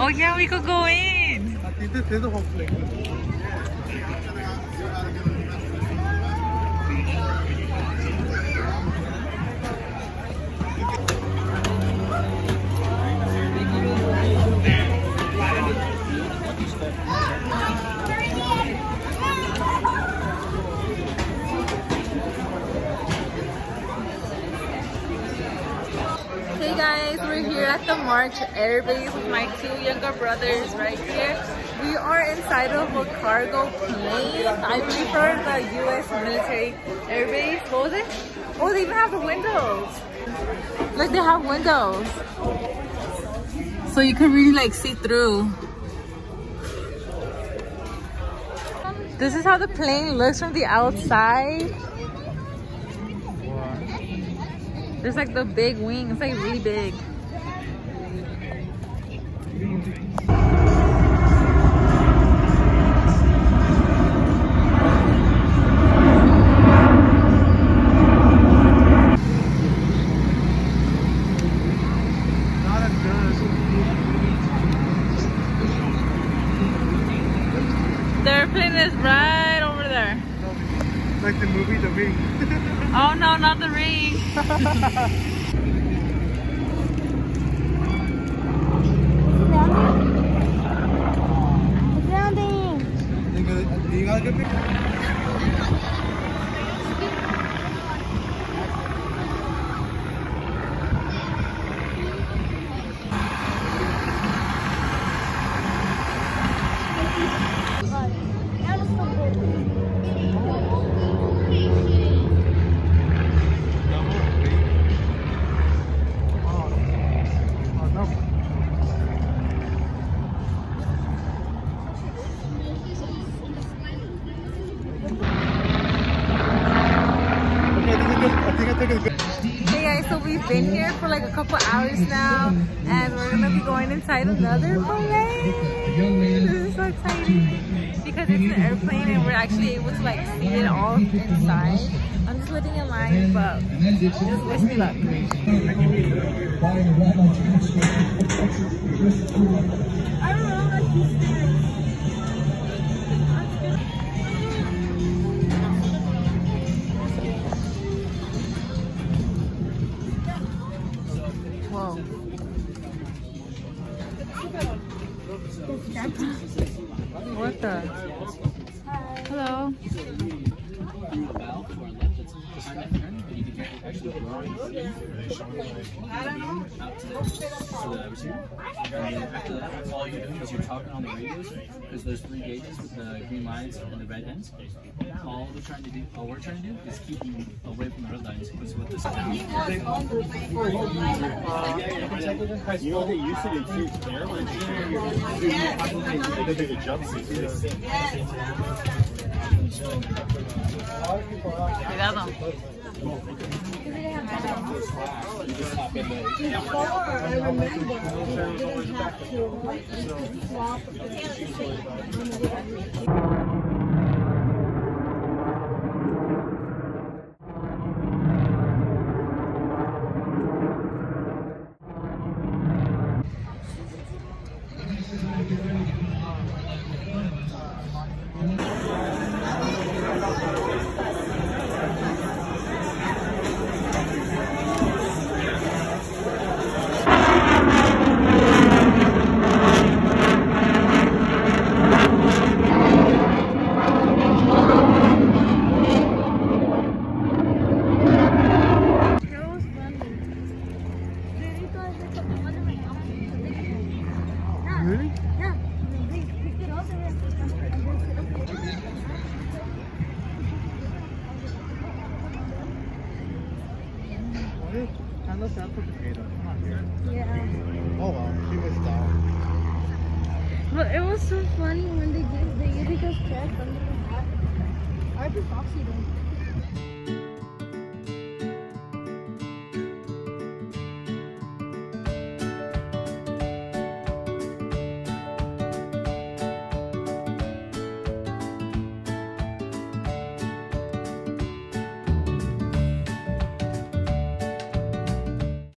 Oh yeah, we could go in. There's a whole thing. Hey guys, we're here at the March Air Base with my two younger brothers right here. We are inside of a cargo plane. I prefer the US military air base. What was it? Oh, they even have the windows. Like they have windows. So you can really like see through. This is how the plane looks from the outside. There's like the big wing. It's like really big. The airplane is right over there. Like the movie The Ring. Oh no, not The Ring. Grounding. You got a good picture? Hey guys, so we've been here for like a couple hours now, and we're gonna be going inside another plane. This is so exciting because it's an airplane and we're actually able to like see it all inside. I'm just waiting in line, but just wish me luck. I don't know, like he's scared. Whoa. What the? Hello. All you're doing is you're talking on the radios because there's 3 gauges with the green lines and the red ends. All we're trying to do is keep you away from the red lines. Because with this, you know they used to do too there when they did a jumpsuit. Cuidado. Really? Yeah. They picked it up and Unless that's what the potato. yeah. Oh well, she was down. But it was so funny when they gave us checks under the hat. I just Foxy though.